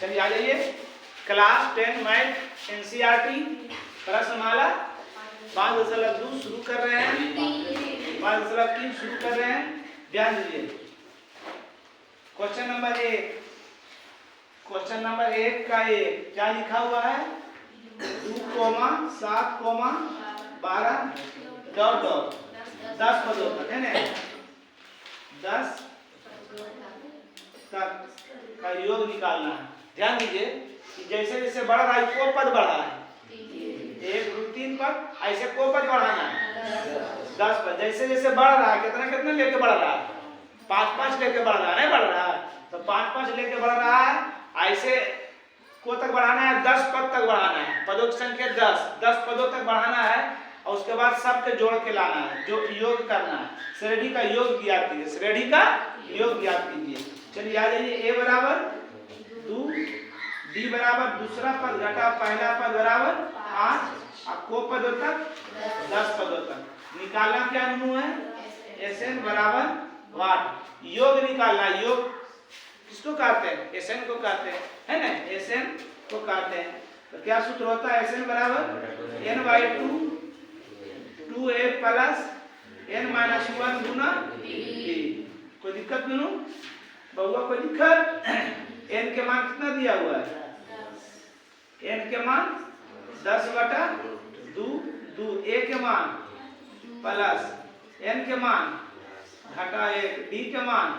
चलिए आ जाइए। Class 10 math NCERT प्रश्नमाला 5.2 शुरू कर रहे हैं। 5.3 शुरू कर रहे हैं। ध्यान दीजिए। क्वेश्चन नंबर 1 का 1 क्या लिखा हुआ है? 2,7,12 डॉट डॉट 10 पदों तक है ना। 10 तक का योग निकालना है। ध्यान दीजिए कि जैसे जैसे बढ़ रहा है को पद बढ़ा है 1 2 3 पद, ऐसे को पद बढ़ाना है 10 पद। जैसे जैसे बढ़ रहा है कितना कितना लेके बढ़ रहा है? 5-5 लेके बढ़ रहा है, नहीं बढ़ रहा है तो 5-5 लेके बढ़ रहा है। ऐसे को तक बढ़ाना है, 10 पद तक बढ़ाना है। पदों की संख्या 10 पदों तक बढ़ाना है और उसके बाद सबके जोड़ के लाना है, जो योग करना है। श्रेणी का योग ज्ञात कीजिए, श्रेणी का योग ज्ञात कीजिए। चलिए आ जाइए। a बराबर 2, d बराबर दूसरा पद घटा पहला पद बराबर 5 और को पदों तक 10 पदों तक निकालना क्या नु है? Sn बराबर वाट। योग निकालना, योग किसको कहते हैं? Sn को कहते हैं, है ना। Sn को कहते हैं तो क्या सूत्र होता है? Sn बराबर n/2 2a प्लस n-1 गुना d। कोई दिक्कत नहीं बउआ? कोई दिक्कत? n के मान कितना दिया हुआ है? n के मान 10/2 a के मान प्लस n के मान घटा 1 d के मान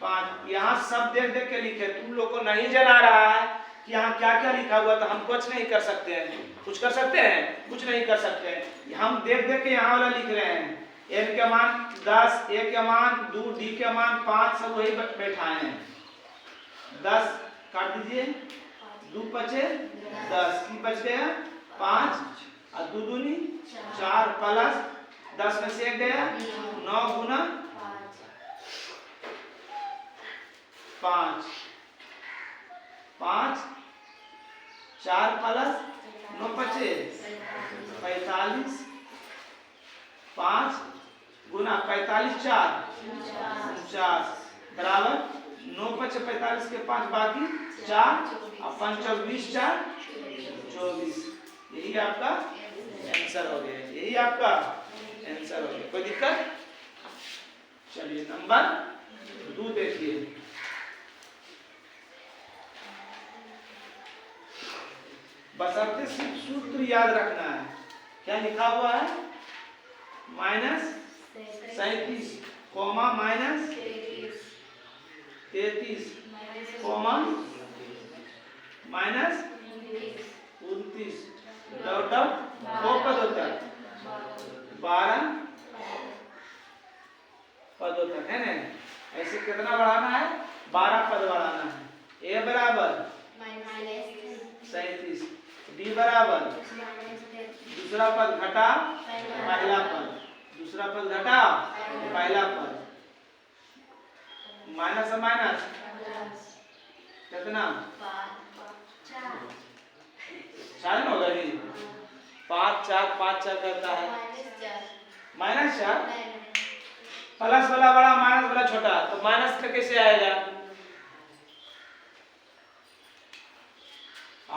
5। यहाँ सब देख देख के लिखे। तुम लोग को नहीं जना रहा है कि यहाँ क्या क्या लिखा हुआ तो हम कुछ नहीं कर सकते हैं। कुछ कर सकते हैं? कुछ नहीं कर सकते हैं। हम देख देख के यहाँ वाला लिख रहे हैं। n के मान 10, a के मान 2, d के मान 5, सब वही बैठाए हैं। 10 काट दीजिए, 2 बचे 10 की बच गया 5 और 2 दूनी 4 प्लस 10 में से 1 गया 9 गुना 5 4 प्लस 9 बचे 45 5 गुना 45 4 49 बराबर 9 बचे 45 के 5 बाकी 4 और 5 20 4 24। यही आपका आंसर हो गया। यही आपका आंसर हो गया। कोई दिक्कत? चलिए नंबर 2 देखिए। बशर्ते सिर्फ सूत्र याद रखना है। क्या लिखा हुआ है? -37 कोमा -33 कोमा -29 डॉट डॉट को पदों तक 12 पदों तक है ना। ऐसे कितना बढ़ाना है? 12 पद बढ़ाना है। a बराबर 37, d बराबर दूसरा पद घटा पहला पद, दूसरा पद घटा पहला पद माइनस से माइनस कितना 4 ना होगा जी। 5 4 5 4 करता है -4। प्लस वाला बड़ा माइनस वाला छोटा तो माइनस का कैसे आएगा?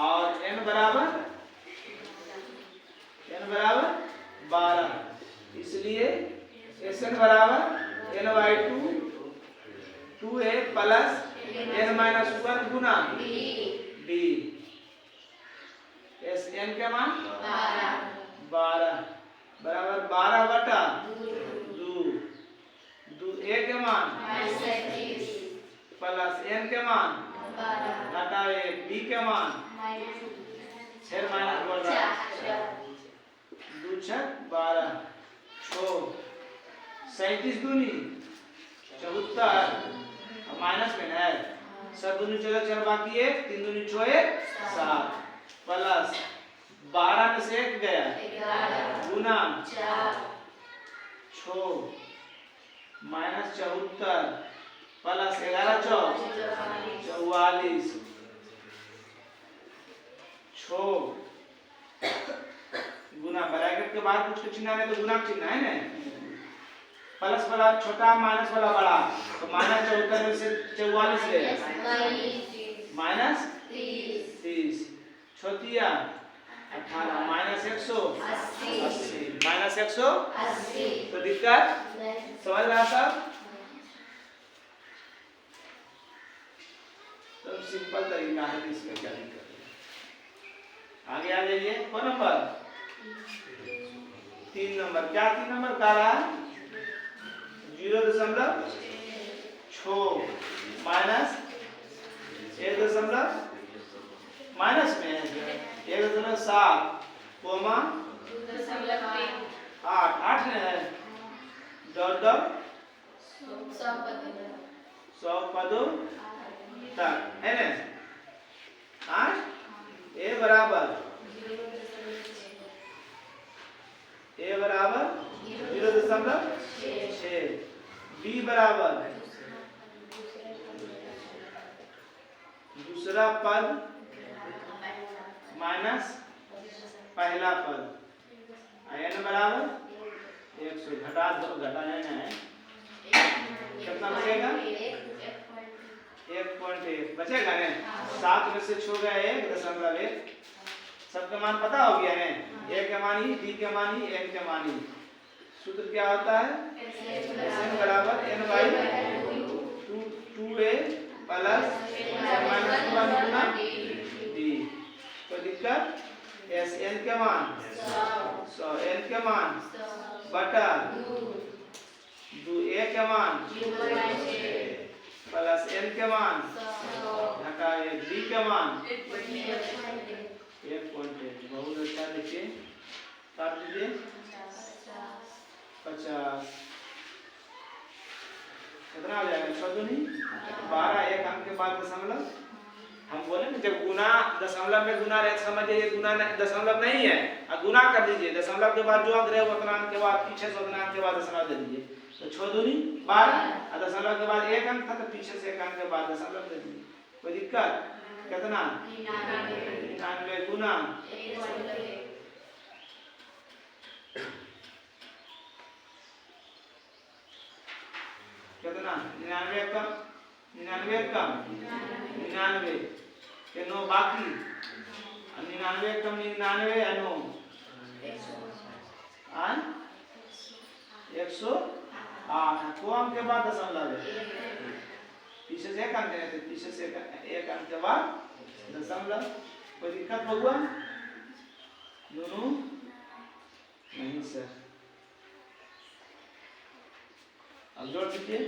और n बराबर 12 इसलिए Sn बराबर n/2 2a प्लस n-1 गुना d। Sn के मान 12 बराबर 12/2 a के मान प्लस n के मान घटा 1 b के मान 6 माइनस बोल रहा है 2 6 12 6 37 दूनी 74 माइनस में है 7 दूनी 14 4 बाकी 1 3 दूनी 6 7 प्लस 12 में से 1 गया गुना 6 माइनस 74 प्लस 11 44 6 गुना ब्रैकेट के बाद कुछ चिन्ह है तो गुना चिन्ह है ना। प्लस वाला छोटा माइनस वाला बड़ा तो -74 में से 44 ले माइनस 30 चौथिया 18 माइनस 180 माइनस 180। तो दिक्कत समझ रहा सब? तो सिंपल तरीका है, इसमें क्या दिक्कत है। आगे आ जाइए। कौन नंबर? 3 नंबर। क्या 3 नंबर का रहा है? 0.6 माइनस 1 माइनस में 1.7 कोमा 8 में है डॉट डॉट 100 पदों तक है ना। ए बराबर 0.6 बी बराबर दूसरा पद माइनस पहला पद n बराबर 100 घटा दो घटा है कितना बचेगा? 1.1 बचेगा ना। 7 में से छो गया 1.1। सबका मान पता हो गया है। a के मान ही, b के मान ही, n के मान ही। सूत्र क्या होता है? n बराबर n by 2a plus minus 1 Guna d। तो दिक्कत s n के मान 100 n के मान बटा 2a के मान प्लस n के मान घटा d के मान 1.1। बहुत अच्छा। देखिए काट दीजिए 50 कितना हो जाएगा? 6 दूनी 12 एक अंक के बाद दशमलव। हम बोले ना जब गुना दशमलव में गुना रहे समझिए गुना दशमलव नहीं है और गुना कर दीजिए दशमलव के बाद जो अंक रहे उतना अंक के बाद पीछे से उतना अंक के बाद दशमलव दे दीजिए। तो 6 दूनी 12 और दशमलव के बाद एक अंक था तो पीछे से एक अंक के बाद दशमलव दे दीजिए। कोई दिक्कत? कितना? 99 गुना कितना? 99 कम 99 कम 99 के 9 बाकी 99 कम 99 है 9 108 को अंक के बाद दशमलव है। पीछे से एक अंक देने थे, पीछे से एक अंक के बाद दशमलव। कोई दिक्कत होगा? दोनों नहीं सर। अब जोड़ दीजिए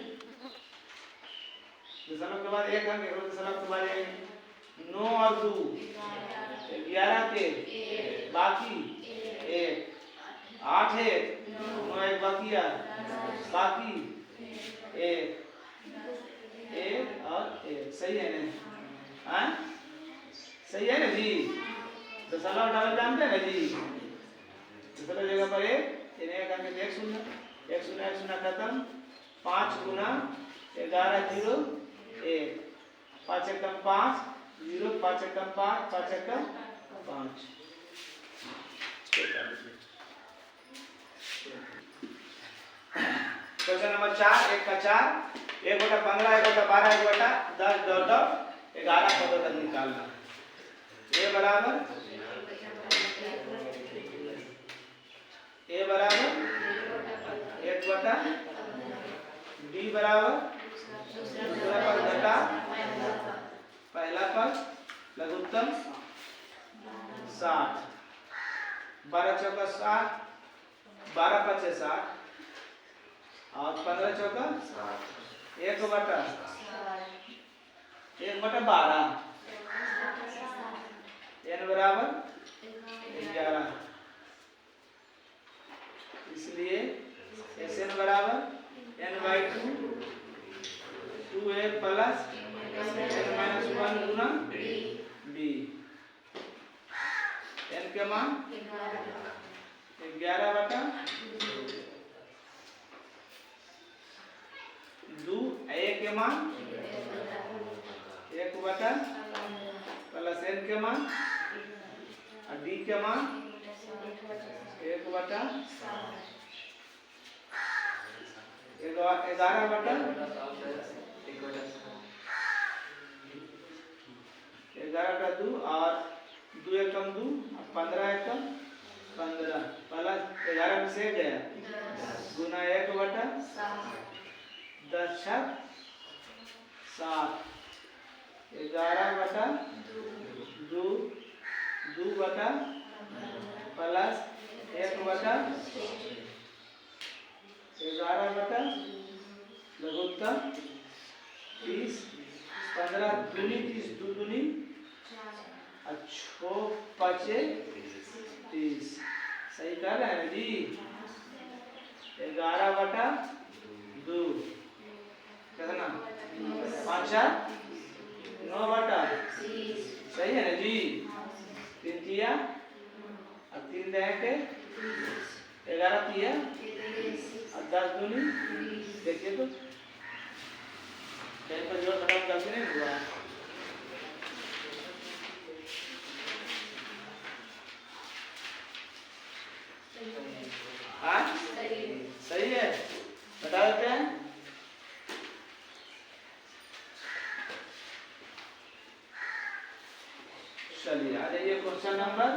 दशमलव के बाद एक अंक दशमलव के बाद 9 और 2 11 के बाकी 1 8 1 9 1 बाकी बाकी 1 और 1। सही है ना? हाँ सही है ना जी? दशमलव डबल जानते हैं ना जी? दशमलव जगह पर एक अंक 1 शून्य 1 शून्य 1 शून्य खत्म 5 गुना 11 0 1 5 एकम 5 0 5 एकम 5 5 एकम 5। क्वेश्चन नंबर 4 1 का 4 1 बटा 15 1 बटा 12 1 बटा 10 डॉट डॉट 11 पदों तक निकालना। a बराबर 1 बटा b बराबर दूसरा पद घटा पहला पद लघुत्तम 60 12 चौका 60 12 पचे 60 और 15 चौका 1 बटा 12 n बराबर 11। इसलिए Sn बराबर n by 2 2a plus n minus 1 Guna b। n के मान 11 बटा 2 a के मान 1 बटा प्लस n के मान और d के मान 1 बटा 11 बटा 2 एकम 2, 15 एकम 15 प्लस 11 में से गया गुना 1/7 10 छक 7 11/2 2 प्लस 1/11 लघुत्तम 30 15 दूनी 30 2 दूनी 6 5 30 सही कर रहे हैं जी 11/2 कितना 5 9 सही है ना जी 3 तिया और 3 दे 11 तिया और 10 दूनी देखिए तो पर जोड़ खत्म करके नहीं हुआ हाँ सही है बता देते हैं चलिए आ जाइए क्वेश्चन नंबर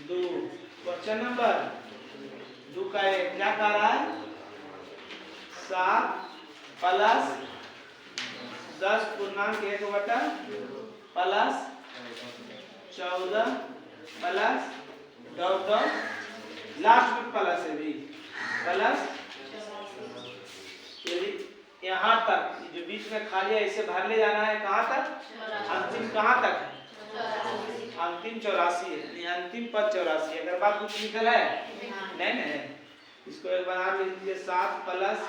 2 क्वेश्चन नंबर 2 का क्या कह रहा है 7 प्लस 10 पूर्णांक 1/2 प्लस 14 प्लस डॉट लास्ट में प्लस है भी प्लस यहाँ तक जो बीच में खाली है इसे भर ले जाना है कहाँ तक अंतिम कहाँ तक है अंतिम 84 है अंतिम पद 84 अगर बात कुछ निकल है नहीं नहीं इसको एक बार आप लिख लीजिए 7 प्लस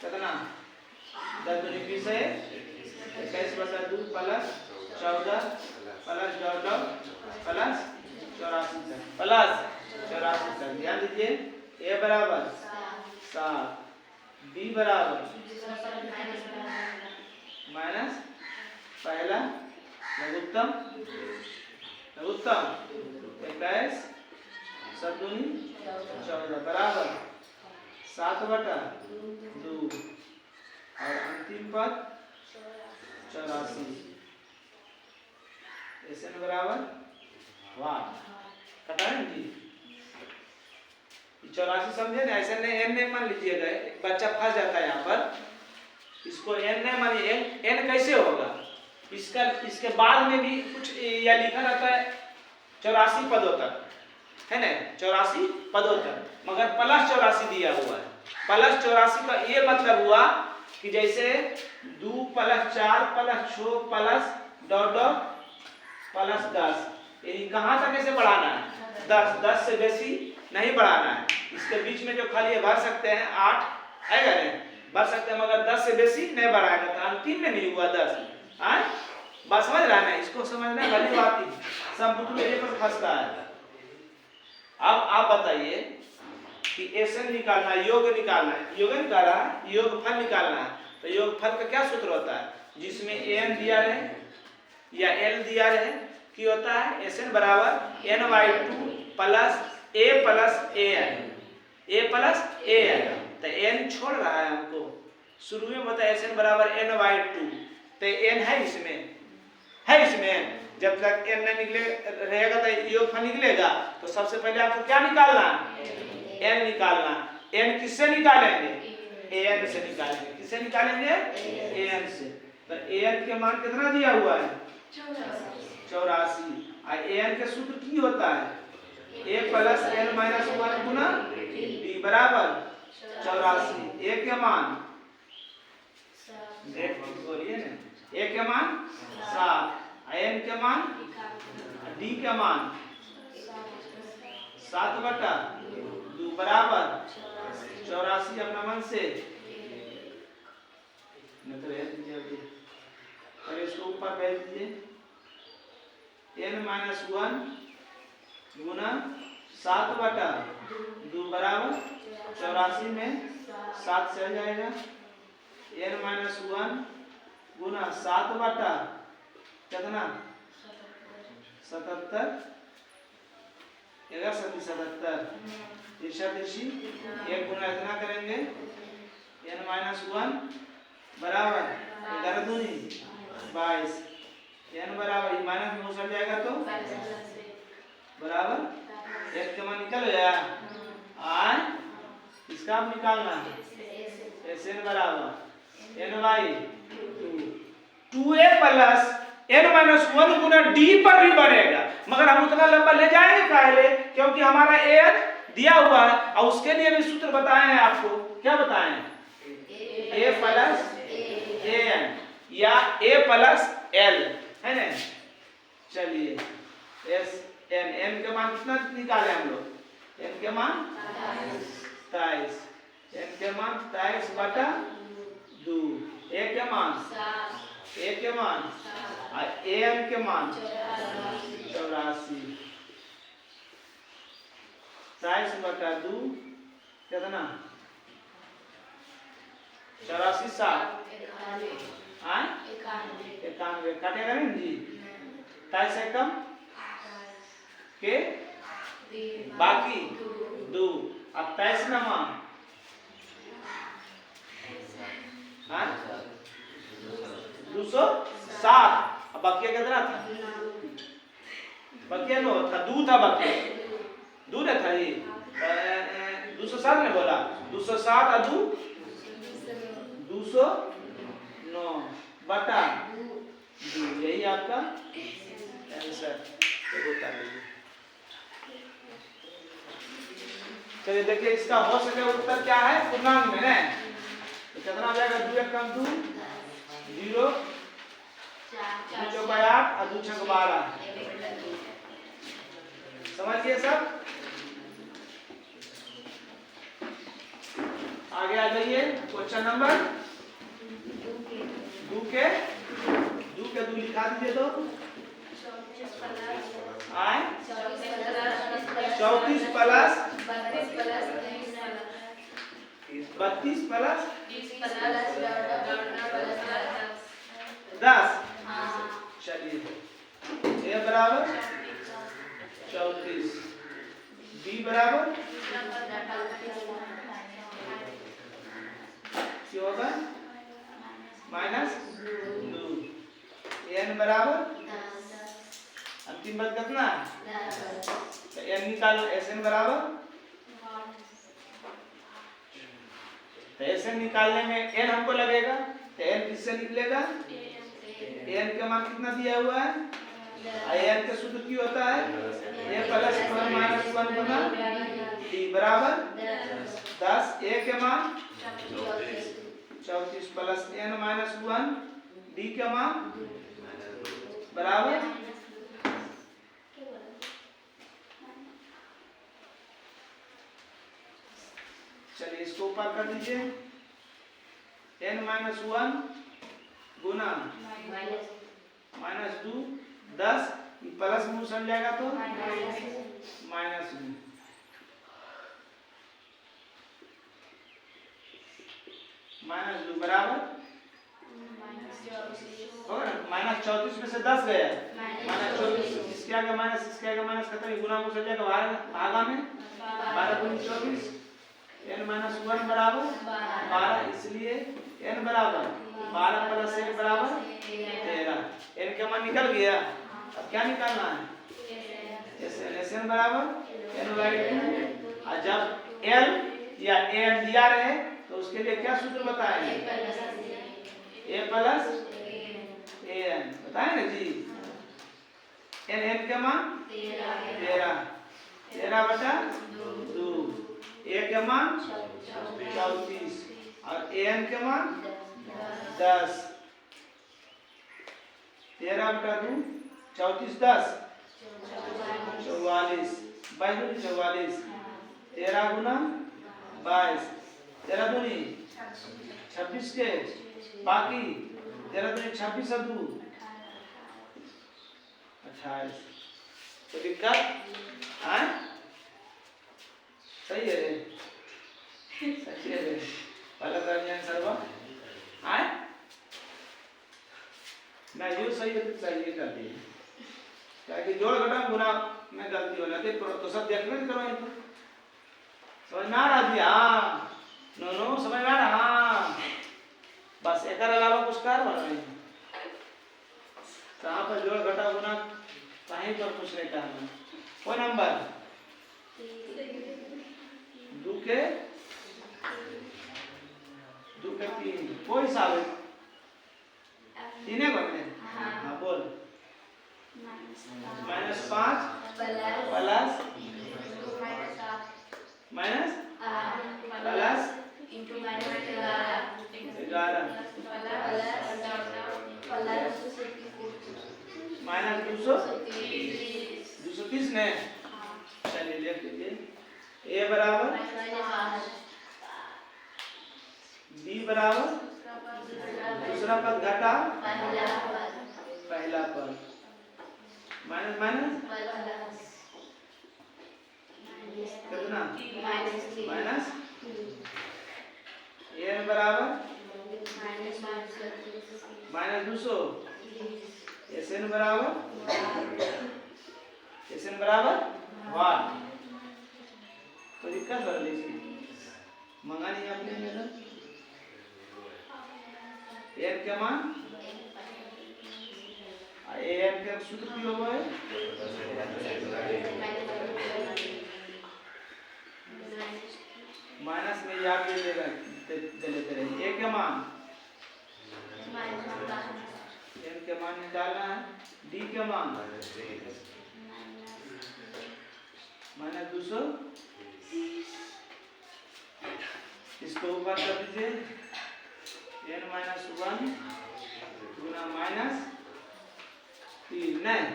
कितना 10 दूनी 20 है 21/2 प्लस 14 प्लस डॉट प्लस 84 तक प्लस 84 तक ध्यान दीजिए ए बराबर 7 बी बराबर माइनस पहला लघुत्तम 21 7 दूनी 14 बराबर 7/2 और अंतिम पद 84 एन बराबर 1 कटाएं जी 84 समझे ना ऐसे नहीं एन नहीं मान लीजिएगा बच्चा फंस जाता है यहाँ पर इसको एन नहीं मानिए एन कैसे होगा इसके बाद में भी कुछ या लिखा रहता है 84 पदों तक है ना 84 पदों तक मगर प्लस 84 दिया हुआ है प्लस 84 का ये मतलब हुआ कि जैसे 2 plus 4 plus 6 plus dot plus 10 यानी कहाँ तक ऐसे बढ़ाना है 10 से बेसी नहीं बढ़ाना है इसके बीच में जो खाली है भर सकते हैं 8 आएगा नहीं भर सकते हैं मगर 10 से बेसी नहीं बढ़ाएगा तो अंतिम में नहीं हुआ 10 बात समझ रहा है ना इसको समझना भली बात ही सब बुक में ये पर फंसता है अब आप बताइए कि एसन निकालना है योग निकालना है योग निकाला योग फल निकालना है तो योग फल का क्या सूत्र होता है जिसमें एन दिया रहे या एल दिया रहे कि होता है एसन बराबर n/2 plus a plus a तो n छोड़ रहा है हमको शुरू में बताया एसन बराबर n/2 तो n है इसमें जब तक n नहीं निकले रहेगा तो योगफल निकलेगा तो सबसे पहले आपको क्या निकालना n निकालना n किससे निकालेंगे an से निकालेंगे किससे निकालेंगे an से तो an के मान कितना दिया हुआ है 84 an के सूत्र की होता है a plus n minus 1 Guna b बराबर 84 a के मान बोलिए ना a के मान 7 n के मान d के मान 7/2 बराबर 84 अपना मन से और इसको ऊपर भेज दीजिए n-1 गुना 7/2 बराबर 84 में 7 से जाएगा n-1 गुना 7/2 कितना 77 77 तिरछी एक गुना इतना करेंगे n-1 बराबर 11 दूनी 22 n बराबर माइनस में उछल जाएगा तो बराबर x का मान निकल गया। आय इसका आप निकालना है Sn बराबर n by 2a plus n minus 1 Guna d पर भी बढ़ेगा, मगर हम उतना लंबा ले जाएंगे काहे, क्योंकि हमारा an दिया हुआ है और उसके लिए भी सूत्र बताए हैं आपको। क्या बताए हैं? a प्लस an या a प्लस l है ना। चलिए n के मान कितना निकाले हम लोग? n के मान 23, n के मान 23 बटा 2, a के मान an के मान 84, 23 बटा 2 कितना? 84 7 91 काटेगा नहीं जी। 23 से कम के बाकी 2, अब 23 ना मान 207, अब बकिया कितना था? बकिया नो था, 2 था बकिया, 2 ना था ये 207 ने बोला 207 और 2 209 बटा 2, यही आपका आंसर। चलिए देखिए इसका हो सके उत्तर क्या है पूर्णांक में ना, तो कितना आ जाएगा? 2 1 कम 2 0 2 चौक 8 और 2 छक 12। समझिए सब। आगे आ जाइए क्वेश्चन नंबर 2 के 2 लिखा दीजिए तो 34 प्लस 32 प्लस 10। चलिए a बराबर 34, b बराबर क्या होगा? -2, n बराबर अंतिम बात कितना? तो n निकालना, Sn बराबर, तो Sn निकालने में n हमको लगेगा, तो n किससे निकलेगा? n का मान कितना दिया हुआ है? n का सूत्र क्या होता है? a plus 1 minus 1 Guna d बराबर 10, a के मान 34 प्लस n माइनस 1 d के मान बराबर चलिए इसको ऊपर कर दीजिए, n माइनस 1 गुना -2 10, प्लस में उछल जाएगा तो -2 -2 बराबर -34 में से 10 गया, -24 इसके आगे माइनस, इसके आगे माइनस खत्म, गुना में उछल जाएगा भागा में 12 गुनी 24, n माइनस 1 बराबर 12, इसलिए n बराबर 12 प्लस 1 बराबर 13। n का मान निकल गया, अब क्या निकालना है? Sn बराबर n बाई 2, और जब l या an दिया रहे तो उसके लिए क्या सूत्र बताएं? a प्लस an बताएं ना जी। n का मान 13 बटा 2, a का मान 34 और an का मान 10, 13 बटा 2 34 10 44, 44, 13 गुना 22, 13 दूनी 26 के बाकी 13 दूनी 26 और 2 28। तो दिक्कत सही है रे, सही है रे, पहला दर्जन सर्व मैं जो सही है तो सही कर दी, क्या कि जोड़ घटाव गुना में गलती हो जाती है, तो सब देखने करो इनको समझ में आ रहा जी? हाँ नो समझ में आ रहा? हाँ बस एक अलावा कुछ कर बना नहीं। कहाँ पर जोड़ घटा गुना कहीं पर पूछने का हमें। वो नंबर दो के तीन कोई हिसाब है तीन है बनने। हाँ बोल -5 plus minus plus into -11 11 minus 230 ने। चलिए लिख लीजिए a बराबर b बराबर दूसरा पद घटा पहला पद माइनस माइनस कितना माइनस n बराबर -200 sn बराबर 1। तो दिक्कत कर लीजिए मंगा नहीं आपने मेरा n के मान an के सूत्र की होगा है माइनस में याद ले लेगा लेते रहिए a के मान n के मान निकालना है d के मान -200 इसको ऊपर कर दीजिए n - 1 गुना -3 नहीं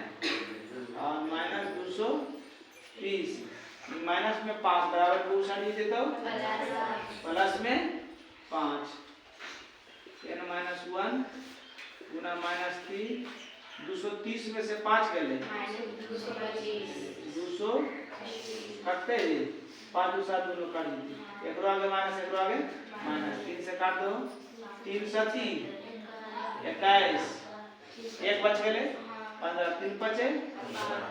और -230 माइनस में 5 बराबर को उठा लीजिए तो प्लस में 5 n - 1 गुना -3 230 में से 5 गए 200 कटते ही 5 2 7 दोनों काट दीजिए एक आगे माइनस एक आगे माइनस 3 से काट दो 3 से 3 21 एक बच गए 15 3 बचे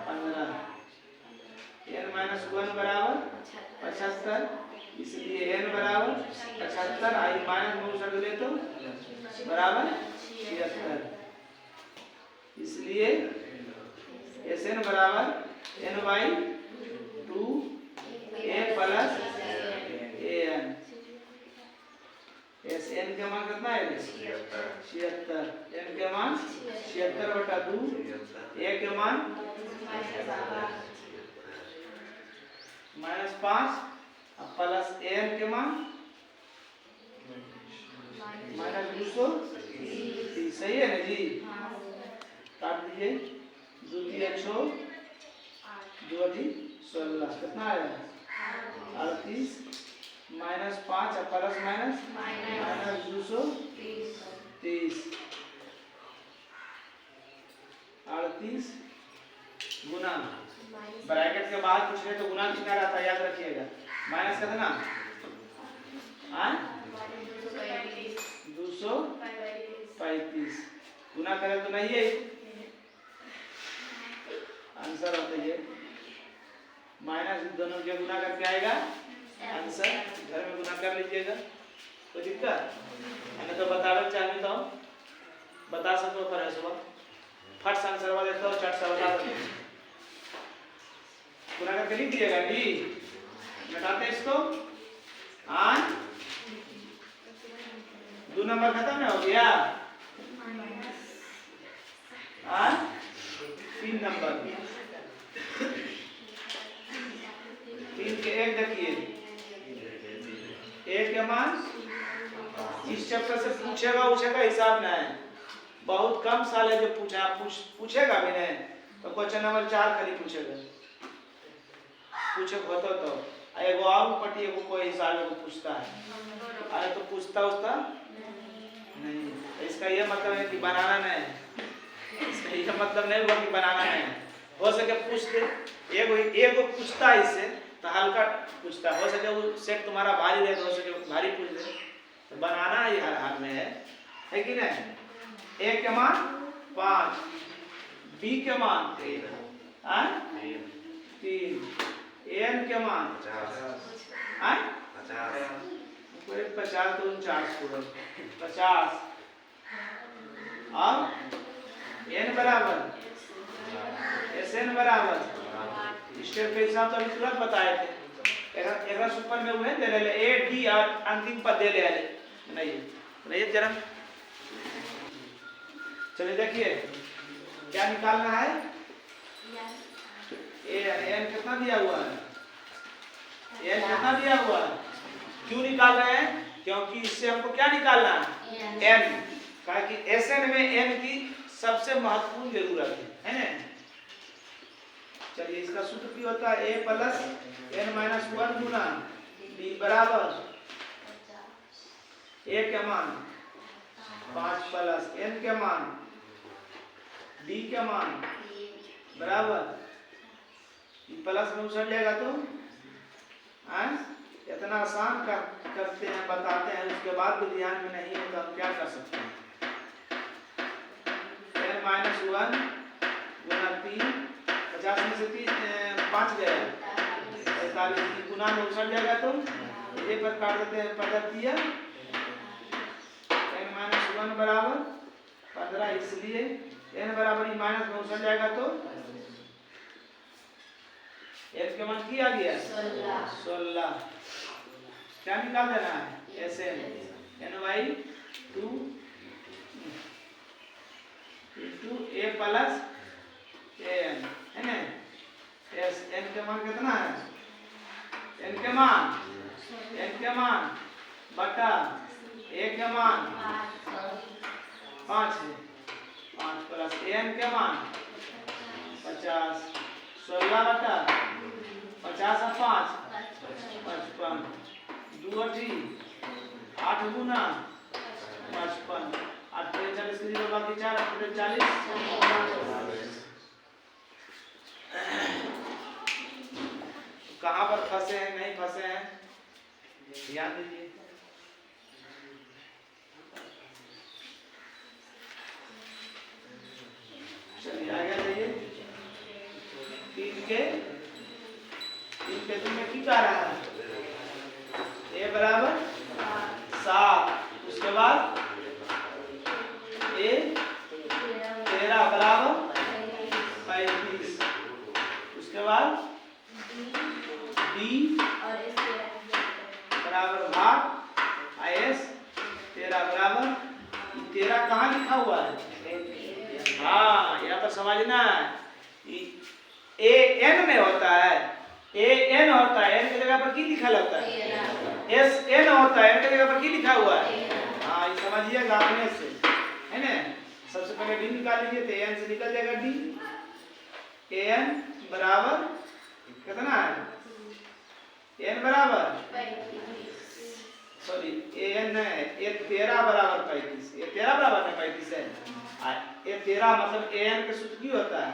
15 n - 1 बराबर 75 इसलिए n बराबर 75 आई माइनस में उठा ले तो बराबर 76 इसलिए Sn बराबर n/2 a plus an Sn के मान कितना है 76 n के मान 76/2 a के मान -5 प्लस an के मान -200 सही है ना जी काट दीजिए 2 3 6 2 16 कितना आया 38 -5 प्लस माइनस -230 38 गुना ब्रैकेट के बाद कुछ नहीं तो गुना कितना रहता है याद रखिएगा माइनस कितना 235 गुना करें तो नहीं है आंसर होता है माइनस दोनों के गुना करके आएगा आंसर घर में गुना कर लीजिएगा कोई दिक्कत मैंने तो बतावे चाहिए तो बता सको पर है सुबह फट से आंसर वाले तो चट से बता दो गुना करके लिख दिएगा जी घटाते इसको 2 नंबर खत्म हो गया 3 नंबर 3 के एक देखिए एक के मान इस चैप्टर से पूछेगा हिसाब नहीं है बहुत कम साल है जो पूछेगा भी नहीं तो क्वेश्चन नंबर 4 खाली पूछेगा पूछे होता तो एगो और पट्टी एगो कोई हिसाब में पूछता है अरे तो पूछता नहीं इसका ये मतलब है कि बनाना नहीं इसका ये मतलब नहीं हुआ कि बनाना नहीं हो सके पूछते एगो पूछता है इससे तो हल्का पूछता हो सके वो सेट तुम्हारा भारी रहे तो हो सके भारी पूछ दे तो बनाना ही हर हाल में है कि नहीं एक के मान 5 बी के मान 3 एन के मान 50 तो 49 50 और एन बराबर एस एन बराबर स्टेप के हिसाब से अभी तुरंत बताए थे। एकरा सुपर में हुए दे ले ए डी और अंतिम पद दे ले नहीं जरा चलिए देखिए क्या निकालना है। एन कितना दिया हुआ है, एन कितना दिया हुआ है, क्यों निकाल रहे हैं, क्योंकि इससे हमको क्या निकालना है एन, कहा कि एसएन में एन की सबसे महत्वपूर्ण जरूरत है ना। चलिए इसका सूत्र क्या होता है, ए प्लस एन माइनस 1 गुना डी बराबर ए के मान 5 प्लस एन के मान डी के मान बराबर प्लस में उछल लेगा तो इतना आसान करते हैं बताते हैं, उसके बाद भी ध्यान में नहीं है तो हम क्या कर सकते हैं। एन माइनस 1 गुना 3 50 में से 5 गया 45 गुना में उछल जाएगा तो ये पर काट देते हैं पदक दिया एन माइनस 1 बराबर 15, इसलिए एन बराबर माइनस में उछल जाएगा तो एन के मान किया गया 16। क्या निकाल देना है S N N Y 2 into A plus N है ना। एस एन के मान कितना है, एन के मान बटा ए के मान 5 है, 5 प्लस एन के मान 50 16 बटा 50 और 5 55 2 8 गुना 55 8 40 की बाकी 4 40 कहाँ पर फंसे हैं नहीं फंसे हैं ध्यान दीजिए। चलिए आगे जाइए। 3 के 3 में की कर रहा है ए बराबर 7, उसके बाद ए 13 बराबर 35, उसके बाद डी बराबर भाग आईएस 13 बराबर 13 कहाँ लिखा हुआ है, हाँ यहाँ पर समझना है ए एन में होता है, ए एन होता है, एन की जगह पर की लिखा होता है, एस एन होता है, एन की जगह पर की लिखा हुआ है, हाँ ये समझिएगा अपने से है ना। सबसे पहले डी निकाल लीजिए तो एन से निकल जाएगा डी, एन बराबर कितना है, एन बराबर सॉरी एन है ये 13 बराबर 35, ये 13 बराबर में 35 है, ये 13 मतलब एन के सूत्र की होता है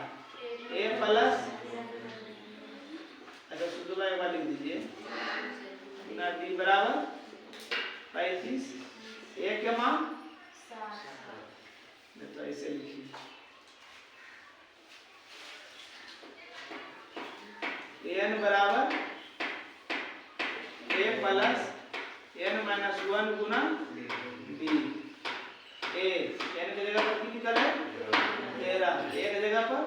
ए प्लस, अच्छा सूत्र एक बार लिख दीजिए गुना डी बराबर 35 ए के मान तो ऐसे लिखिए एन बराबर ए plus N minus 1 Guna D, A N की जगह पर कितनी कर 13, ए की जगह पर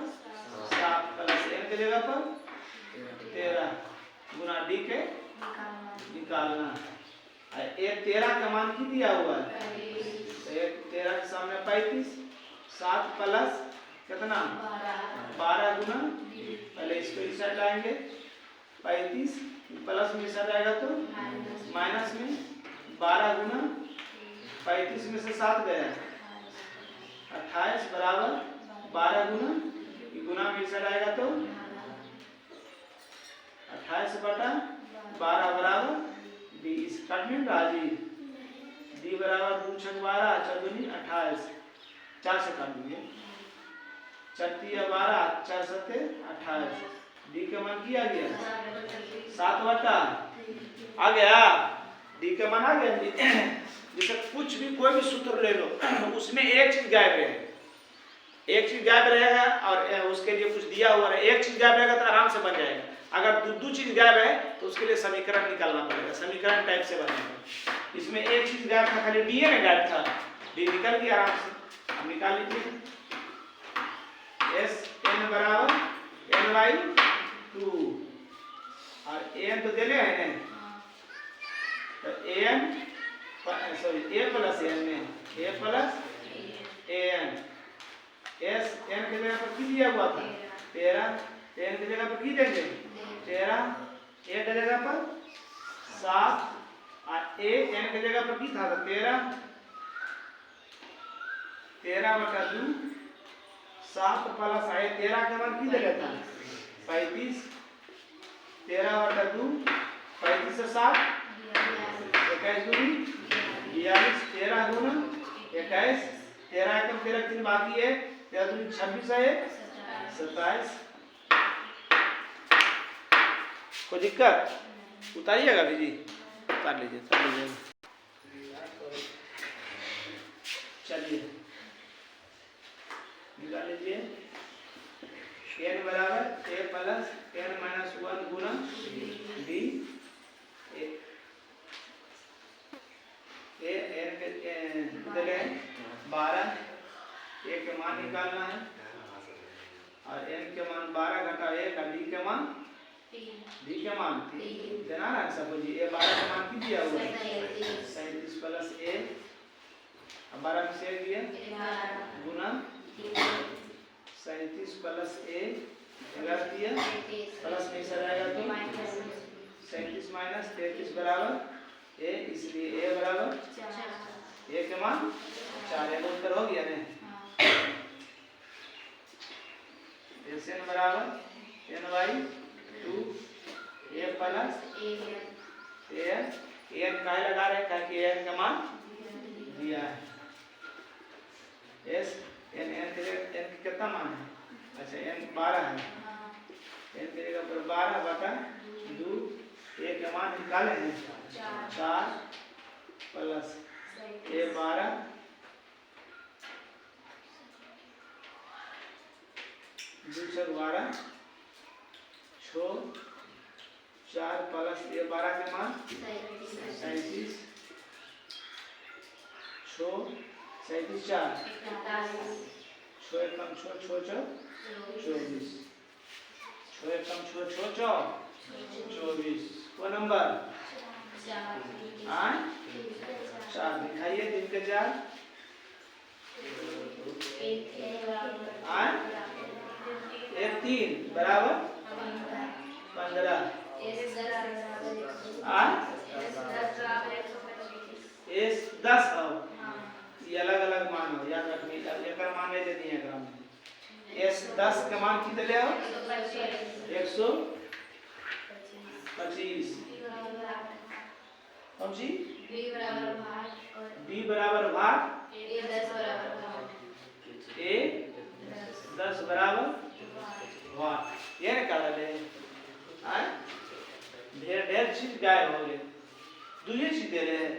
7 प्लस एन की जगह पर 13 गुना डी के निकालना है। ए 13 का मान की दिया हुआ है, तो 13 के सामने 35, 7 प्लस कितना 12 गुना, पहले इसको इस साइड लाएंगे 35 प्लस में इस आएगा तो माइनस में 12 गुना 35 में से 7 गया 28 बराबर 12 गुना, गुना में इस आएगा तो 28 बटा 12 बराबर 20, काटने राजी डी बराबर 2 छक 12 4 दूनी 28, 4 से काट दीजिए 4 12 4 7 28, डी का मान किया गया 7 बटा आ गया, डी का मान आ गया। जैसे कुछ भी कोई भी सूत्र ले लो उसमें एक चीज गायब रहेगा, एक चीज गायब रहेगा और उसके लिए कुछ दिया हुआ है, एक चीज गायब रहेगा तो आराम से बन जाएगा। अगर दो चीज गायब है तो उसके लिए समीकरण निकालना पड़ेगा, समीकरण टाइप से बनेगा। इसमें एक चीज गायब था, खाली डी में गायब था, डी निकल गया आराम से, अब निकाल लीजिए एस एन बराबर एन बाई 2 और एन तो देने है ना तो एन सॉरी ए प्लस एन में ए प्लस एन एस एन के जगह पर की दिया हुआ था 13 एन की जगह पर की देंगे 13 ए की जगह पर 7 और ए एन की जगह पर की था 13 बटा 2 7 प्लस आए 13 के मान की जगह था 35 13 बटा 2 35 से 7 21 दूनी 42 13 गुना 21 13 एकम 13 3 बाकी है 13 दूनी 26 है 27 कोई दिक्कत उतारिएगा भी जी उतार लीजिए चलिए निकाल लीजिए एन बराबर ए प्लस एन माइनस 1 गुना बी ए एन के जगह 12 ए के मान निकालना है और एन के मान 12 घटा 1 और डी के मान 3 देना ना सब जी ए 12 का मान कितना दिया हुआ है 37 प्लस ए अब 12 में से दिया गुना 37 प्लस ए 11 दिया प्लस में से आएगा तो 37 माइनस 33 बराबर ए इसलिए ए बराबर 4 ए के मान 4 का उत्तर हो गया ना एन बराबर n by 2 a plus n काहे लगा रहे हैं कि एन का मान दिया है एस एन एन के कितना मान है अच्छा एन 12 है एन के जगह पर 12 बटा 2 ए का मान निकाले हैं 4 प्लस ए 12 2 से 12 6 4 प्लस ये 12 के मान 37 6 37 4 6 एकम 6 6 24 6 एकम 6 6 24 वो नंबर 4 दिखाइए दिन के 4 एक 3 बराबर 15 एस 10 हो ये अलग अलग मान हो याद रखनी एक मान ले देनी है ग्राम एस 10 के मान कितने ले हो 125 कौन सी बी बराबर भाग ए 10 बराबर भाग ये निकाला ले ढेर ढेर चीज गायब हो गए दूसरी चीज दे रहे हैं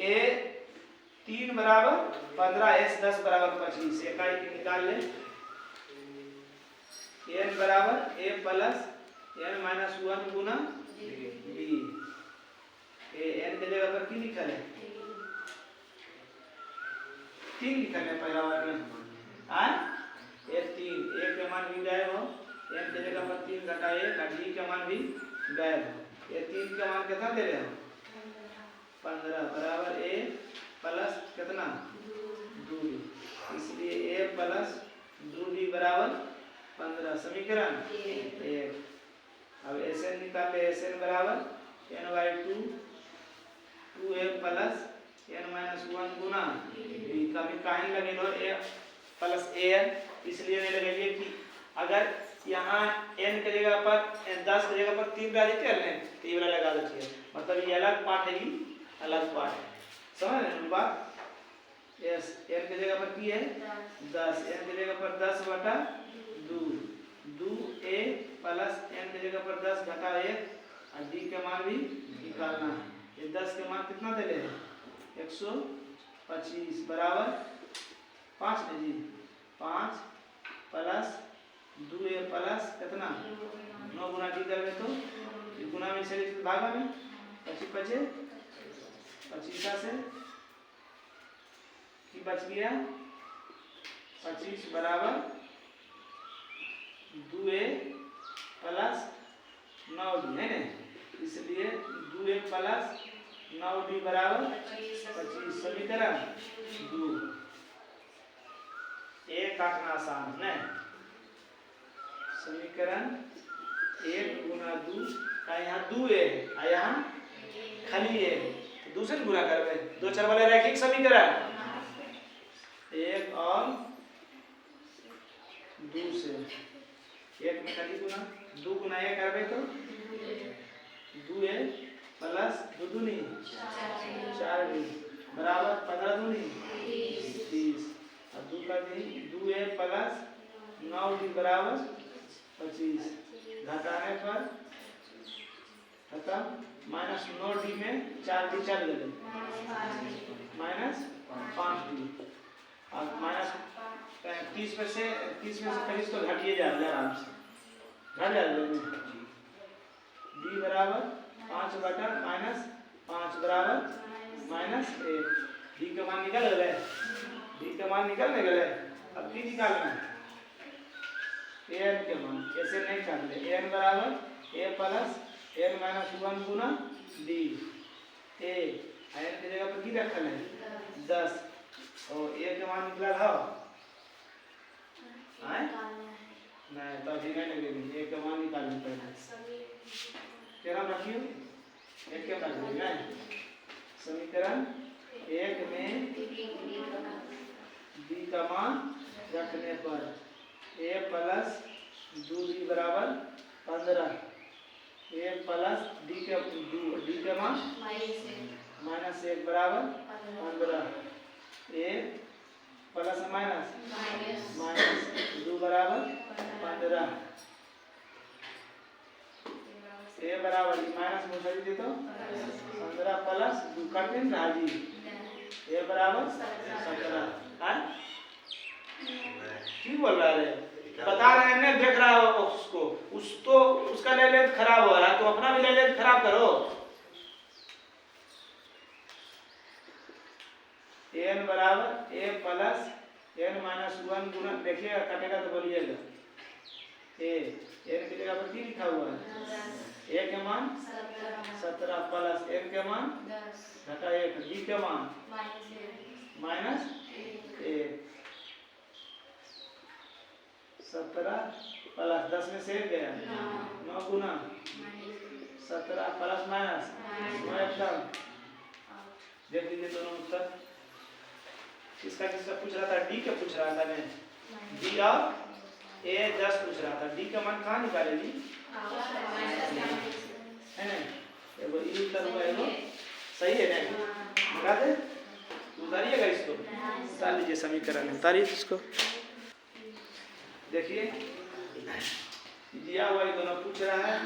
ए 3 बराबर 15 एस 10 बराबर 25 इकाई की निकाल ले एन बराबर ए प्लस एन माइनस 1 गुना बी ए एन के जगह पर की लिखल है 3 लिखल है पहला वाला में ए 3 ए के मान भी गायब हो एन के जगह पर 3 घटा 1 और डी के मान भी गायब हो ये 3 के मान कितना दे रहे हो 15 बराबर ए प्लस कितना 2 इसलिए ए प्लस 2 बराबर 15 समीकरण 1 अब एसएन निकाल ले एसएन बराबर n by 2 2a plus n minus 1 गुना बी कभी काहे लगे लो a प्लस an इसलिए नहीं लगेगी कि अगर यहाँ n के जगह पर 10 की जगह पर 3 डाल देते हैं तो ये वाला लगा दीजिए मतलब ये अलग पार्ट है ये अलग पार्ट है समझ रहे हैं बात यस n की जगह पर की है 10 n की जगह पर 10 बटा 2 2a प्लस n की जगह पर 10 घटा 1 और d के मान भी निकालना है ये 10 के मान कितना दे रहे हैं 125 बराबर 5 है जी 5 प्लस 2a प्लस कितना 9 गुना डी करेंगे तो गुना में से भागा में 25 बचे 25 से की बच गया 25 बराबर 2a प्लस 9d है ना, इसलिए 2a प्लस 9d बराबर 25। समीकरण 2 एक काटना आसान है। समीकरण 1 गुना 2 का यहाँ 2a है और यहाँ खाली a, तो दूसरे गुना करवे, दो चर वाले रैखिक समीकरण 1 और 2 से 1 में खाली गुना 2 गुना 1 करवे तो 2a प्लस 2 दूनी 4d बराबर 15 दूनी 30 और 2 का दी 2a प्लस 9d बराबर 25। घटाने पर खत्म, माइनस 9d में 4d चल गए, माइनस 5d और माइनस 30 में से 25 तो घटिए जाएगा आराम से, घट जाएगा। d बराबर 5 बटा माइनस 5 बराबर माइनस 1। d का मान निकल गए, d का मान निकल गए। अब की निकालना है n के मान, ऐसे नहीं काट ले। n बराबर a plus n minus 1 Guna d a, n की जगह पर की रखल है 10 और a के मान निकला था नहीं, तो अभी नहीं लगेगी, a के मान निकालने पड़ेगा। क्या नाम रखियो, एक के रख देंगे। समीकरण 1 में d का मान रखने पर a प्लस 2d बराबर 15, a प्लस d के मान माइनस 1 बराबर 15, a प्लस माइनस माइनस 2 बराबर 15, a बराबर माइनस मुझे दे तो 15 प्लस 2 कर दें राजी, a बराबर 17। हाँ क्यों बोल रहा है, बता रहे हैं, देख रहा हो उसको, उसका ले लेंथ खराब हो रहा है तो अपना भी ले लेंथ खराब करो। n बराबर a प्लस n माइनस 1 गुना, देखिएगा कटेगा तो बोलिएगा a, n की जगह पर की लिखा हुआ है, a के मान 17 प्लस n के मान घटा 1, d के मान माइनस 1, 17 प्लस 10 में से 1 गया 9 गुना 17 प्लस माइनस 9 एकदम। देख लीजिए दोनों उत्तर, किसका पूछ रहा था, d का पूछ रहा था मैं, d और a 10 पूछ रहा था, d का मान कहाँ निकालेगी है ना, वो ये उत्तर हुआ है, वो सही है ना, बता दे उतारिएगा इसको, उतार लीजिए समीकरण, उतारिए इसको। देखिए दिया हुआ ये दोनों पूछ रहा है,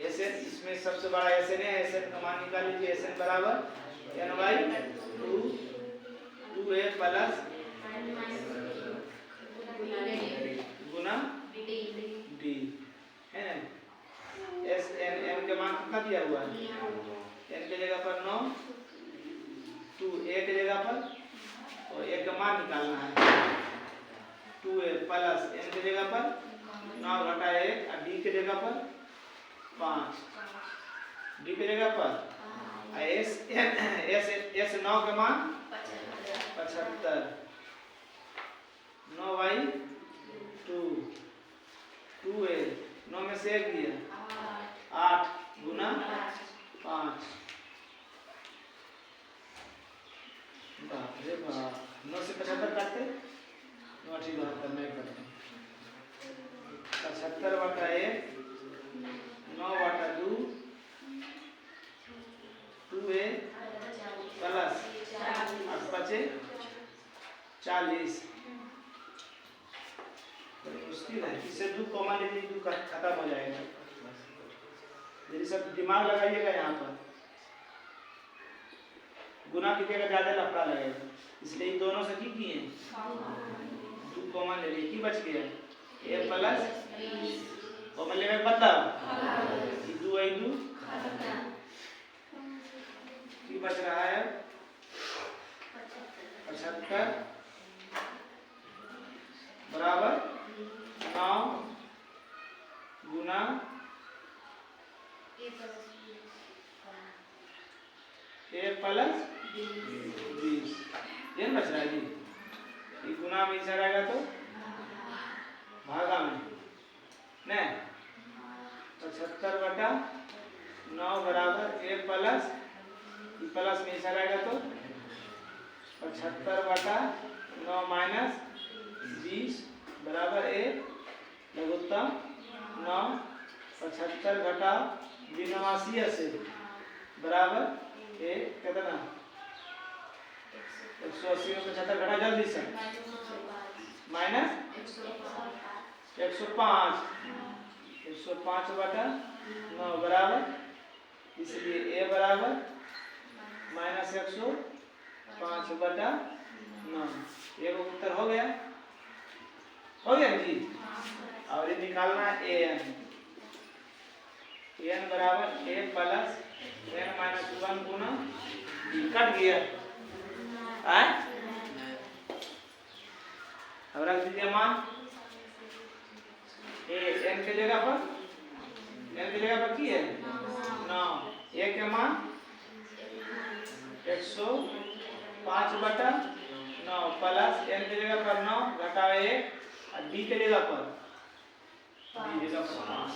एसएन इसमें सबसे बड़ा एसएन है, एसएन का मान निकाल लीजिए, एसएन बराबर एन बाई 2 a प्लस गुना डी है ना, एस एन एन के मान कितना दिया हुआ है, एन के जगह पर 9, 2a के जगह पर, और a का मान निकालना है 2a प्लस n के जगह पर 9 घटा 1 और d के जगह पर 5, d के जगह पर s 9 के मान 75, 9 बाई 2, 2a 9 में से 1 दिया 8 गुना 5, बाप रे बाप, 9 से 75 काटते, 75 बटा 1, 9 बटा 2, 2a प्लस 8 बचे 40। मुश्किल है, इससे 2 कॉमन ले लीजिए, 2 खत्म हो जाएगा। यदि सब दिमाग लगाइएगा, यहाँ पर गुना कीजिएगा ज्यादा लफड़ा लगेगा, इसलिए इन दोनों से की किए 2 कॉमन ले लीजिए, की बच गया a प्लस कॉमन लेने का मतलब 2 आई 2 की बच रहा है 75 बराबर 9 प्लस 20 ये बच रहा है जी। ये गुना में इधर आएगा तो भागा में ने 75/9 बराबर a प्लस प्लस में इधर आएगा तो 75/9 माइनस 20 बराबर a लघुत्तम 9 75 घटाओ 89 बराबर a कितना 180 में 75 घटा जल्दी से माइनस 105/9 बराबर इसलिए a बराबर माइनस 105/9 ये उत्तर हो गया जी। और ये निकालना है an बराबर a plus n minus 1 Guna b cut गया आए अब रख दीजिए मान ए n के जगह पर की है 9 a के मान 105/9 प्लस n के जगह पर 9 घटाओ 1 और b के जगह पर 5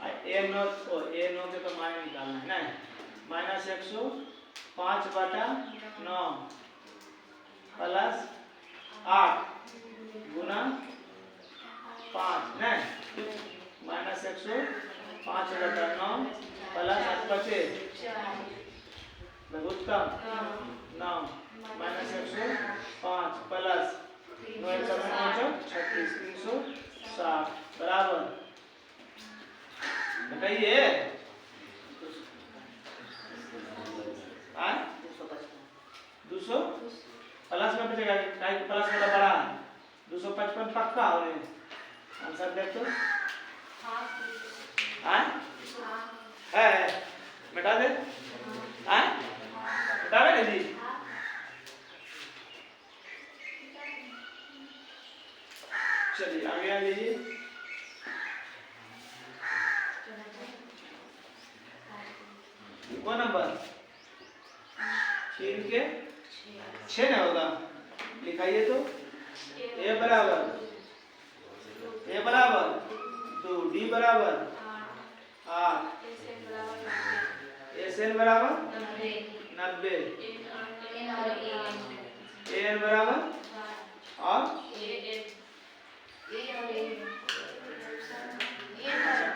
a नोट के तो मान निकालना है ना माइनस 105/9 प्लस 8 गुना 5 ना माइनस 105/9 प्लस 8 बचे लघुत्तम 9 माइनस 105 प्लस 9 36 360 बराबर बताइए 200 प्लस में बचेगा प्लस वाला बड़ा 255 पक्का हो रहे आंसर देख तो है बेटा दे बतावे ना जी चलिए आगे आ जाइए कौन नंबर 3 के 6 ना होगा लिखाइए तो a बराबर 2 d बराबर 8 SN बराबर 90 an बराबर और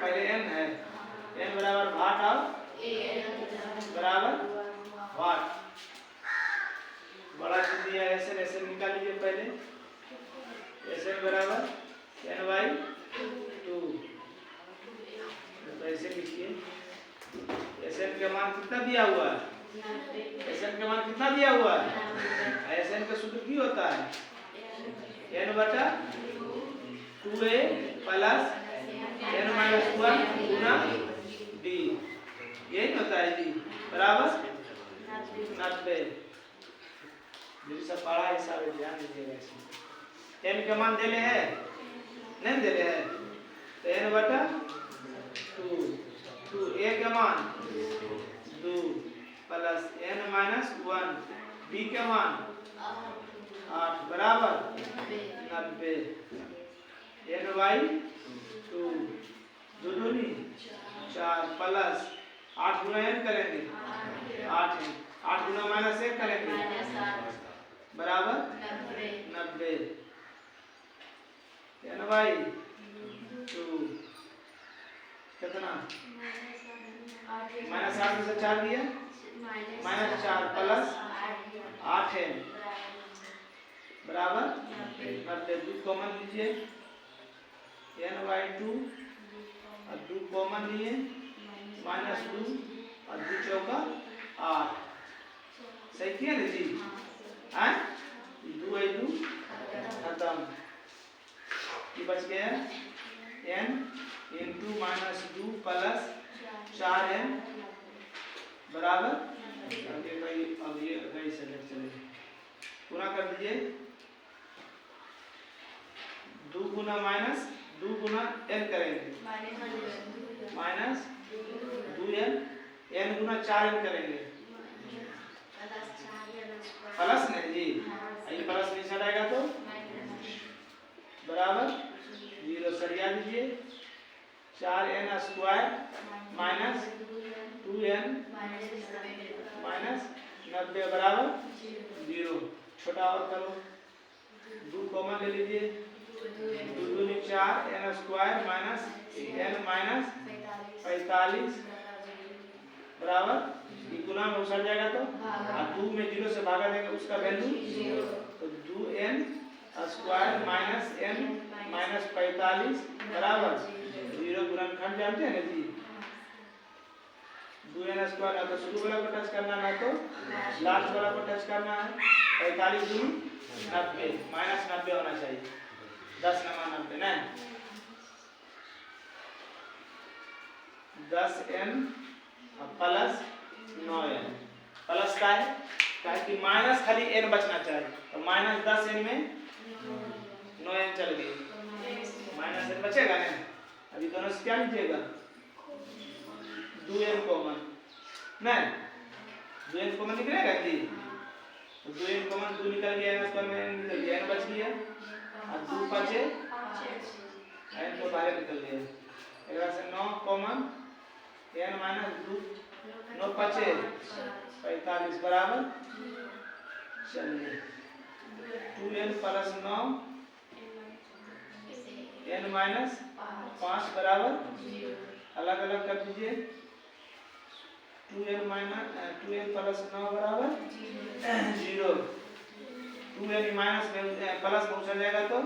पहले n है n बराबर भाट और बराबर भाट बड़ा चीज दिया है SN निकाल लीजिए पहले SN बराबर n/2 तो ऐसे लिखिए SN का मान कितना दिया हुआ है SN का मान कितना दिया हुआ है SN का सूत्र क्या होता है n/2a प्लस n-1 गुना d यही होता है जी बराबर 90 मेरी सब पढ़ा हिसाब ध्यान दीजिएगा इसमें n का मान देले है नहीं देले है तो n/2 a का मान 2 प्लस n-1 b का मान 8 बराबर 90 n/2 2 दूनी 4 प्लस 8 गुना n करेंगे 8 गुना माइनस 1 करेंगे बराबर 90 n/2 कितना माइनस 8 में से 4 दिया माइनस 4 प्लस 8n बराबर 90 2 कॉमन लीजिए n/2 और 2 कॉमन लिए माइनस 2 और 2 चौका 8 सही किया ना जी हैं 2 खत्म ये बच गया n into -2 प्लस 4n बराबर अब ये कहीं से चले पूरा कर दीजिए 2 गुना माइनस 2 गुना n करेंगे माइनस 2n n गुना 4n करेंगे प्लस नहीं जी, ये प्लस नहीं चलाएगा तो बराबर 0 सरिया दीजिए 4n square minus 2n minus 90 बराबर 0। छोटा और करो 2 कॉमन ले लीजिए 2 दूनी 4 n square minus n minus 45 बराबर गुना में उछल जाएगा तो और 2 में 0 से भागा देंगे उसका वैल्यू 0 तो 2n square minus n minus 45 बराबर 0 गुणनखंड जानते हैं ना जी 2n स्क्वायर तो शुरू वाला को टच करना है तो लास्ट वाला को टच करना है 45 दूनी 90 माइनस 90 होना चाहिए 10 नमा 90 ना 10n प्लस 9n प्लस का है कि माइनस खाली n बचना चाहिए तो माइनस 10n में 9n चल गई माइनस n बचेगा ना अभी दोनों से क्या लीजिएगा 2n कॉमन नहीं 2n कॉमन निकलेगा जी तो 2n कॉमन 2 निकल गया n स्क्वायर में n निकल गया n बच गया और 2 बचे n तो बाहर निकल गया एक से 9 कॉमन n माइनस 2 9 बचे 45 बराबर चलिए 2n प्लस 9 n माइनस 5 बराबर अलग अलग कर दीजिए 2n प्लस 9 बराबर 0 2n माइनस में प्लस में उछल जाएगा तो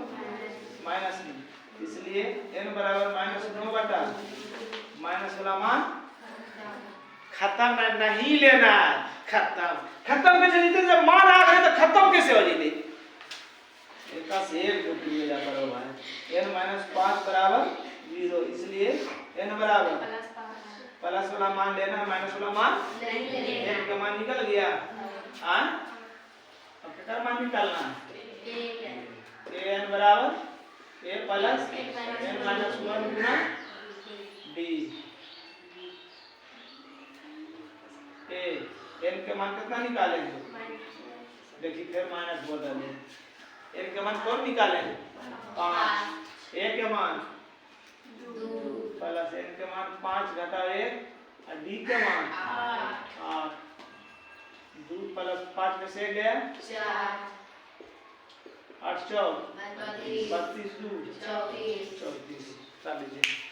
माइनस में इसलिए n बराबर माइनस 9 बटा माइनस वाला मान खत्म नहीं लेना खत्म में चलिए जब मान आ गए तो खत्म कैसे हो जाएगी एक से एक गुटी ले जा करो भाई n माइनस 5 बराबर 0 इसलिए n बराबर प्लस वाला मान लेना माइनस वाला मान नहीं लेना n का मान निकल गया हां अब कितना मान निकालना है n बराबर a plus n minus 1 Guna d a n के मान कितना निकालेंगे देखिए फिर माइनस बोल देंगे n के मान कौन निकालेंगे 5 a के मान 2 प्लस n के मान 5 घटा 1 और d के मान 8 2 प्लस 5 में से गया 4 8 4 32 32 34 34 चल लीजिए